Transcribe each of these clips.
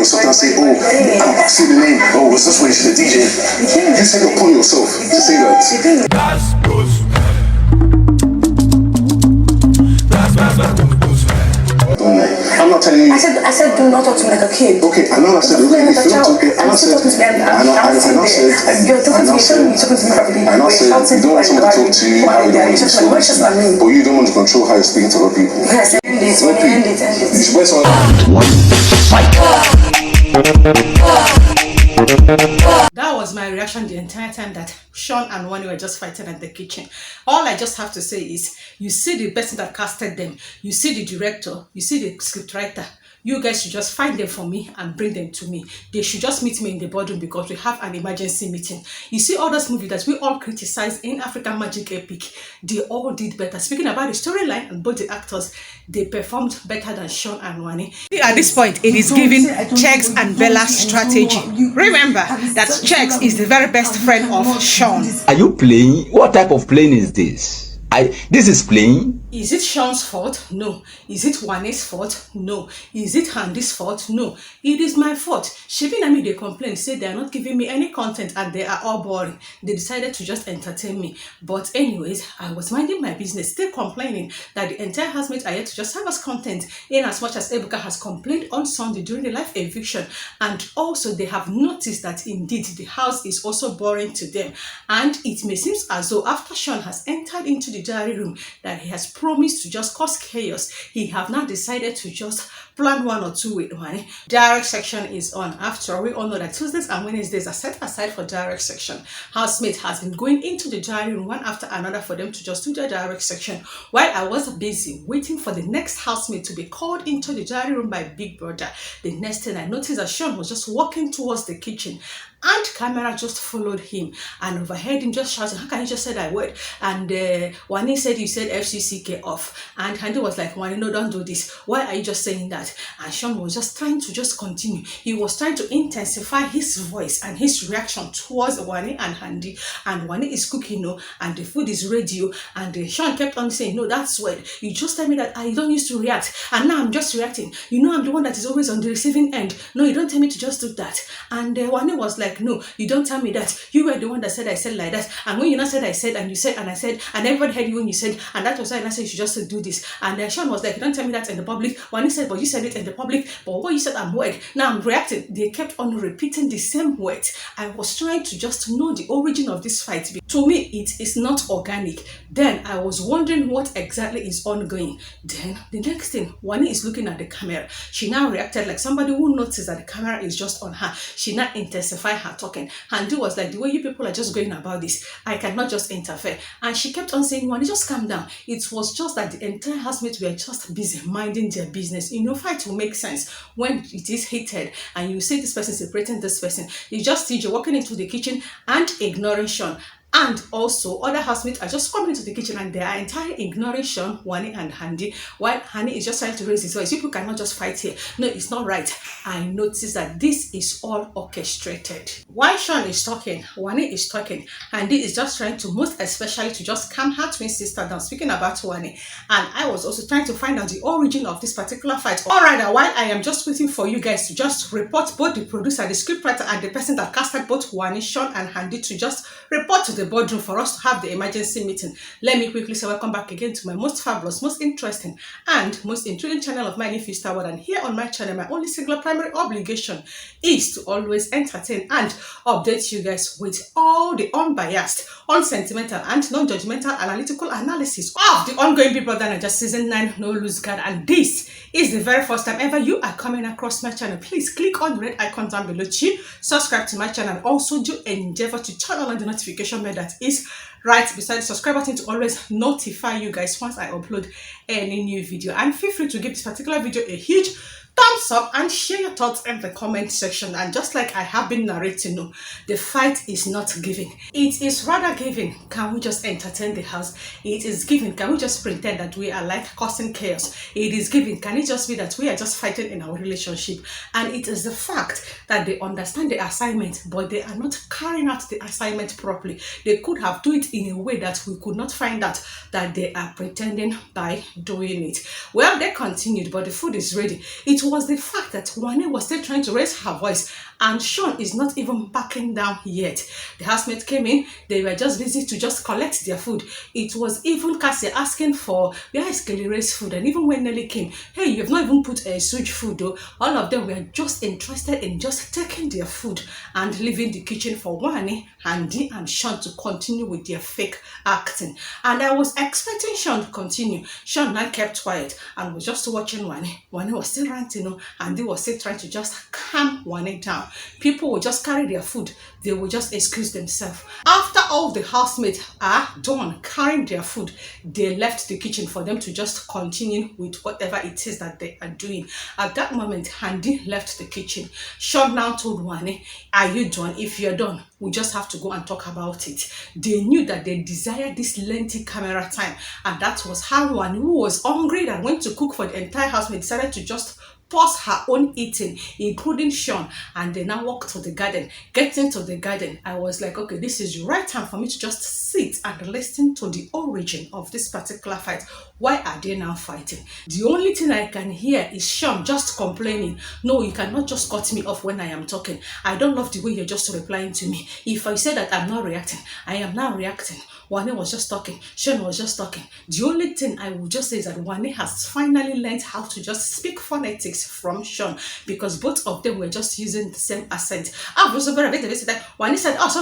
yourself and say, oh, I see the name. Oh, was this when she's a DJ? You said upon yourself to say that. I'm not telling you. I said, do not talk to me like a kid. Okay, I know I said, okay, if you don't, okay, I said, you're talking to me properly. I know I said, you don't want someone to talk to you how you don't want to be spoken to, but you don't want to control how you're speaking to other people. Yes, end it. You should wear someone. That was my reaction the entire time that Shaun and Wanni were just fighting at the kitchen. All I just have to say is, you see the person that casted them, you see the director, you see the scriptwriter. You guys should just find them for me and bring them to me. They should just meet me in the boardroom because we have an emergency meeting. You see all those movies that we all criticize in African Magic Epic, they all did better. Speaking about the storyline and both the actors, they performed better than Shaun and Wanni. At this point, it is giving Checks and Bella's strategy. Remember that Checks is the very best friend of Shaun. Are you playing? What type of playing is this? This is playing. Is it Shaun's fault? No. Is it Wanni's fault? No. Is it Handy's fault? No. It is my fault. Shipping and me, they complain, say they are not giving me any content and they are all boring. They decided to just entertain me. But anyways, I was minding my business, still complaining that the entire housemates are yet to just have us content, in as much as Ebuka has complained on Sunday during the live eviction. And also they have noticed that indeed the house is also boring to them. And it may seem as though after Shaun has entered into the diary room that he has promised to just cause chaos, he have now decided to just plan one or two with Wanni. Direct section is on. After all, we all know that Tuesdays and Wednesdays are set aside for direct section. Housemate has been going into the diary room one after another for them to just do their direct section. While I was busy waiting for the next housemate to be called into the diary room by Bigbrother, the next thing I noticed that Shaun was just walking towards the kitchen. And camera just followed him and overheard him just shouting, how can you just say that word? And Wanni said, you said FCCK off. And Handy was like, Wanni, no, don't do this. Why are you just saying that? And Shaun was just trying to just continue. He was trying to intensify his voice and his reaction towards Wanni and Handy. And Wanni is cooking, no, and the food is ready. And Shaun kept on saying, no, that's weird. You just tell me that I don't used to react. And now I'm just reacting. You know I'm the one that is always on the receiving end. No, you don't tell me to just do that. And Wanni was like, no, you don't tell me that. You were the one that said I said like that. And when you not said I said, and you said, and I said, and everybody heard you when you said, and that was why I said you should just do this. And Shaun was like, you don't tell me that in the public. When he said, but you said it in the public, but what you said, I'm weird. Now I'm reacting. They kept on repeating the same words. I was trying to just know the origin of this fight. To me, it is not organic. Then I was wondering what exactly is ongoing. Then the next thing, Wanni is looking at the camera. She now reacted like somebody who noticed that the camera is just on her. She now intensified her talking. Handy was like, the way you people are just going about this, I cannot just interfere. And she kept on saying, Wanni, just calm down. It was just that the entire housemates were just busy minding their business. You know, fight will make sense when it is heated and you say this person separating this person. You just see you walking into the kitchen and ignoring Shaun. And also, other housemates are just coming into the kitchen and they are entirely ignoring Shaun, Wanni, and Handy, while Handy is just trying to raise his voice. People cannot just fight here. No, it's not right. I noticed that this is all orchestrated. While Shaun is talking, Wanni is talking, Handy is just trying to, most especially, to just calm her twin sister down, speaking about Wanni. And I was also trying to find out the origin of this particular fight. Alright, while I am just waiting for you guys to just report, both the producer, the scriptwriter, and the person that casted both Wanni, Shaun, and Handy to just report to the boardroom for us to have the emergency meeting. Let me quickly say welcome back again to my most fabulous, most interesting, and most intriguing channel of mine, if you start. And here on my channel, my only single primary obligation is to always entertain and update you guys with all the unbiased, unsentimental, and non-judgmental analytical analysis of the ongoing Bigbrothernaija season 9 No Lose Guard. And this is the very first time ever you are coming across my channel. Please click on the red icon down below to subscribe to my channel, and also do endeavor to turn on the notification bell that is right beside the subscribe button to always notify you guys once I upload any new video. And feel free to give this particular video a huge thumbs up and share your thoughts in the comment section. And just like I have been narrating, no, the fight is not giving. It is rather giving, can we just entertain the house? It is giving, can we just pretend that we are like causing chaos? It is giving, can it just be that we are just fighting in our relationship? And it is the fact that they understand the assignment, but they are not carrying out the assignment properly. They could have done it in a way that we could not find out that they are pretending by doing it. Well, they continued, but the food is ready. It It was the fact that Wanni was still trying to raise her voice and Shaun is not even backing down yet. The housemates came in, they were just busy to just collect their food. It was even Cassie asking for, where is Kelly's food? And even when Nelly came, hey, you've not even put a switch food though. All of them were just interested in just taking their food and leaving the kitchen for Wanni, Handy and Shaun to continue with their fake acting. And I was expecting Shaun to continue. Shaun now kept quiet and was just watching Wanni. Wanni was still ranting, and they were still trying to just calm Wanni down. People would just carry their food, they would just excuse themselves. After all the housemates are done carrying their food, they left the kitchen for them to just continue with whatever it is that they are doing. At that moment, Handy left the kitchen. Shaun now told Wanni, are you done? If you're done, we just have to go and talk about it. They knew that they desired this lengthy camera time, and that was how Wanni, who was hungry and went to cook for the entire house, decided to just pause her own eating, including Shaun, and they now walked to the garden. Getting to the garden, I was like, okay, this is the right time for me to just sit and listen to the origin of this particular fight. Why are they now fighting? The only thing I can hear is Shaun just complaining. No, you cannot just cut me off when I am talking. I don't love the way you're just replying to me. If I say that I'm not reacting, I am now reacting. Wanni was just talking, Shaun was just talking. The only thing I will just say is that Wanni has finally learned how to just speak phonetics from Shaun, because both of them were just using the same accent. Wanni said, oh, so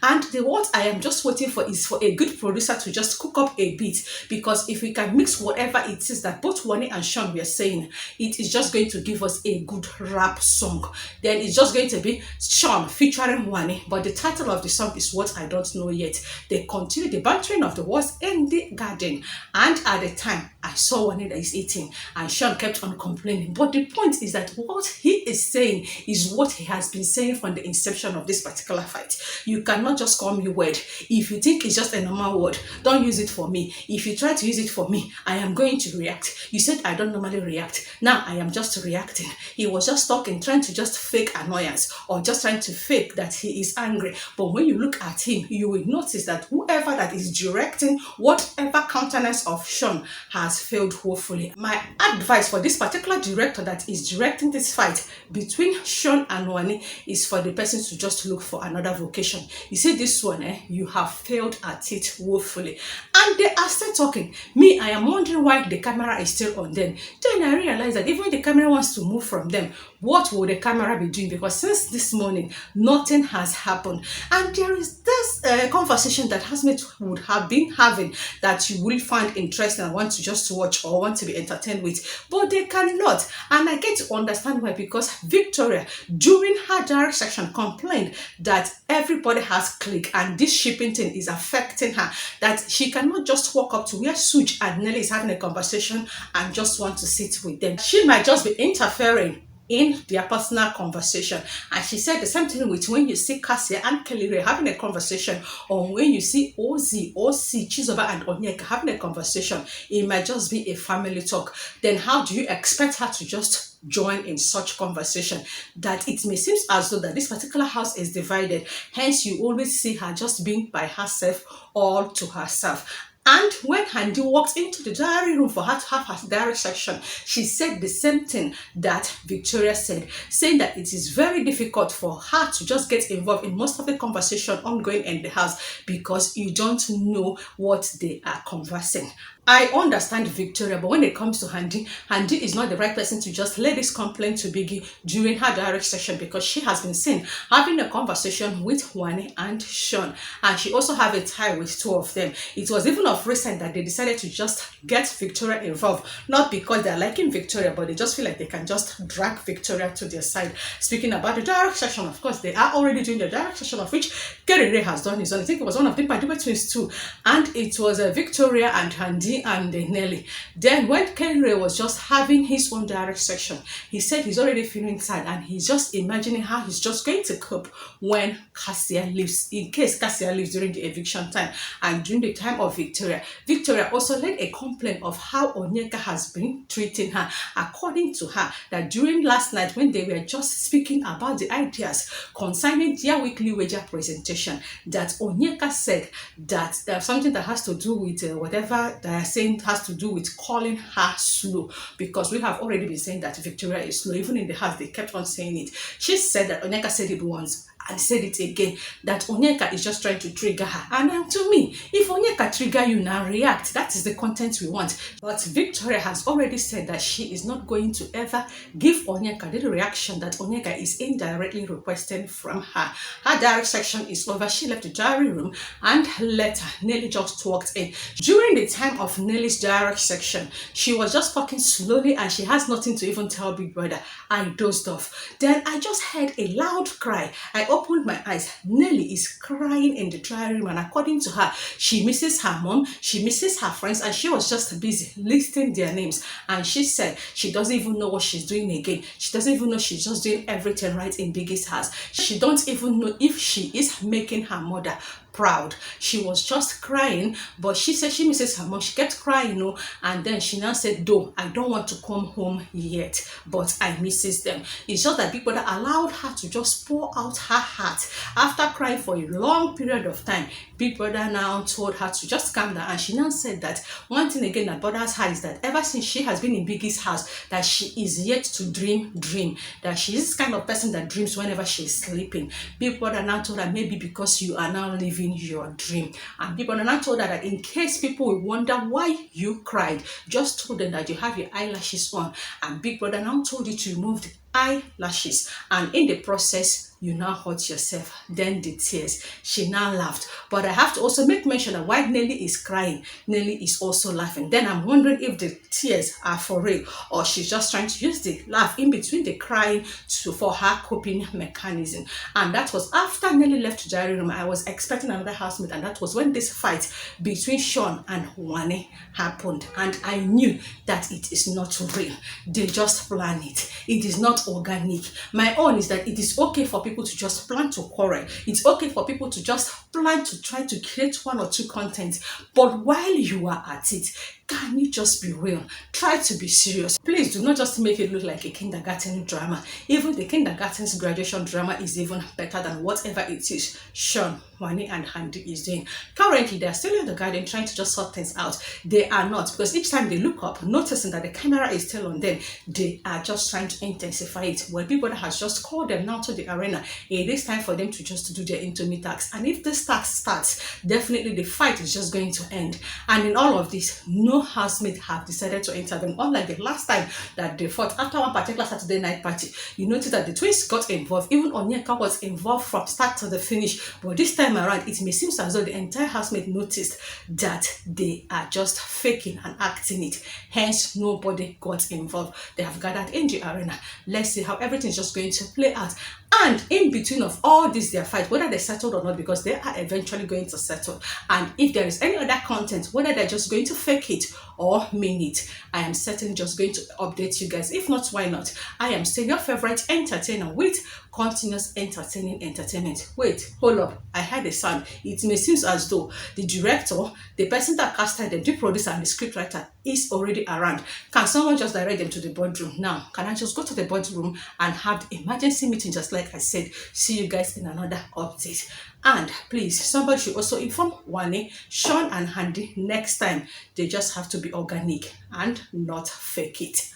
and what I am just waiting for is for a good producer to just cook up a beat, because if we can mix whatever it is that both Wanni and Shaun were saying, it is just going to give us a good rap song. Then it's just going to be Shaun featuring Wanni, but the title of the song is what I don't know yet. They continued the bantering of the words in the garden, and at the time I saw Wanni that is eating and Shaun kept on complaining. But the point is that what he is saying is what he has been saying from the inception of this particular fight. You cannot just call me word. If you think it's just a normal word, don't use it for me. If you try to use it for me, I am going to react. You said I don't normally react. Now I am just reacting. He was just talking, trying to just fake annoyance or just trying to fake that he is angry. But when you look at him, you will notice that whoever that is directing whatever countenance of Shaun has failed woefully. My advice for this particular director that is directing this fight between Shaun and Wanni is for the person to just look for another vocation. You see this one, you have failed at it woefully. And they are still talking. Me, I am wondering why the camera is still on them. Then I realized that even the camera wants to move from them, what will the camera be doing? Because since this morning, nothing has happened. And there is this conversation that housemates would have been having that you will find interesting and want to just watch or want to be entertained with, but they cannot. And I get to understand why, because Victoria, during her direct section, complained that everybody has clicked and this shipping thing is affecting her, that she cannot just walk up to where Suj and Nelly is having a conversation and just want to sit with them. She might just be interfering in their personal conversation. And she said the same thing with when you see Cassie and Kelly having a conversation, or when you see Ozzy, OC, Chizoba and Onyeka having a conversation, it might just be a family talk. Then how do you expect her to just join in such conversation? That it may seem as though that this particular house is divided, hence you always see her just being by herself, all to herself. And when Handy walked into the diary room for her to have her diary section, she said the same thing that Victoria said, saying that it is very difficult for her to just get involved in most of the conversation ongoing in the house because you don't know what they are conversing. I understand Victoria, but when it comes to Handy, Handy is not the right person to just lay this complaint to Biggie during her direct session, because she has been seen having a conversation with Wanni and Shaun, and she also have a tie with two of them. It was even of recent that they decided to just get Victoria involved, not because they're liking Victoria, but they just feel like they can just drag Victoria to their side. Speaking about the direct session, of course, they are already doing the direct session, of which Kerere has done his own. I think it was one of the Bigbrother twins too, and it was Victoria and Handy and Nelly. Then when Kenry was just having his own direct section, he said he's already feeling sad and he's just imagining how he's just going to cope when Cassia leaves, in case Cassia leaves during the eviction time. And during the time of Victoria, Victoria also led a complaint of how Onyeka has been treating her. According to her, that during last night when they were just speaking about the ideas concerning their weekly wager presentation, that Onyeka said that something that has to do with whatever are saying has to do with calling her slow, because we have already been saying that Victoria is slow. Even in the house, they kept on saying it. She said that Onyeka said it once and said it again, that Onyeka is just trying to trigger her. And to me, if Onyeka trigger you now, react. That is the content we want. But Victoria has already said that she is not going to ever give Onyeka the reaction that Onyeka is indirectly requesting from her. Her direct section is over. She left the diary room, and later Nelly just walked in. During the time of Nelly's direct section, she was just talking slowly and she has nothing to even tell Bigbrother. I dozed off. Then I just heard a loud cry. I opened my eyes. Nelly is crying in the diary room, and according to her, she misses her mom, she misses her friends, and she was just busy listing their names. And she said she doesn't even know what she's doing again. She doesn't even know she's just doing everything right in Biggie's house. She don't even know if she is making her mother proud. She was just crying, but she said she misses her mom. She kept crying, you know, and then she now said, though I don't want to come home yet, but I misses them. It's just that Bigbrother allowed her to just pour out her heart. After crying for a long period of time, Bigbrother now told her to just calm down, and she now said that one thing again that bothers her is that ever since she has been in Biggie's house, that she is yet to dream, that she is this kind of person that dreams whenever she's sleeping. Bigbrother now told her, maybe because you are now living your dream. And Bigbrother now told her that in case people will wonder why you cried, just told them that you have your eyelashes on. And Bigbrother now told you to remove the eyelashes, and in the process you now hurt yourself. Then the tears. She now laughed. But I have to also make mention that while Nelly is crying, Nelly is also laughing. Then I'm wondering if the tears are for real, or she's just trying to use the laugh in between the crying for her coping mechanism. And that was after Nelly left the diary room. I was expecting another housemate, and that was when this fight between Shaun and Wanni happened. And I knew that it is not real. They just plan it. It is not organic. My own is that it is okay for people to just plan to quarrel. It's okay for people to just plan to try to create one or two content. But while you are at it, can you just be real? Try to be serious. Please do not just make it look like a kindergarten drama. Even the kindergarten's graduation drama is even better than whatever it is Shaun, Wanni and Handy is doing. Currently, they are still in the garden trying to just sort things out. They are not, because each time they look up, noticing that the camera is still on them, they are just trying to intensify it. Well, Bigbrother has just called them now to the arena. It is time for them to just do their intimate task. And if this task starts, definitely the fight is just going to end. And in all of this, no housemate have decided to enter them. Unlike the last time that they fought after one particular Saturday night party, you notice that the twins got involved. Even Onyeka was involved from start to the finish. But this time around, it may seem as though the entire housemate noticed that they are just faking and acting it. Hence, nobody got involved. They have gathered in the arena. Let's see how everything is just going to play out. And in between of all this, their fight, whether they settled or not, because they are eventually going to settle. And if there is any other content, whether they're just going to fake it or mean it, I am certainly just going to update you guys. If not, why not? I am still your favorite entertainer with continuous entertaining entertainment. Wait, hold up. I heard a sound. It may seem as though the director, the person that casted them, the producer and the scriptwriter is already around. Can someone just direct them to the boardroom now? Can I just go to the boardroom and have the emergency meeting just like I said? See you guys in another update. And please, somebody should also inform Wanni, Shaun and Handy next time. They just have to be organic and not fake it.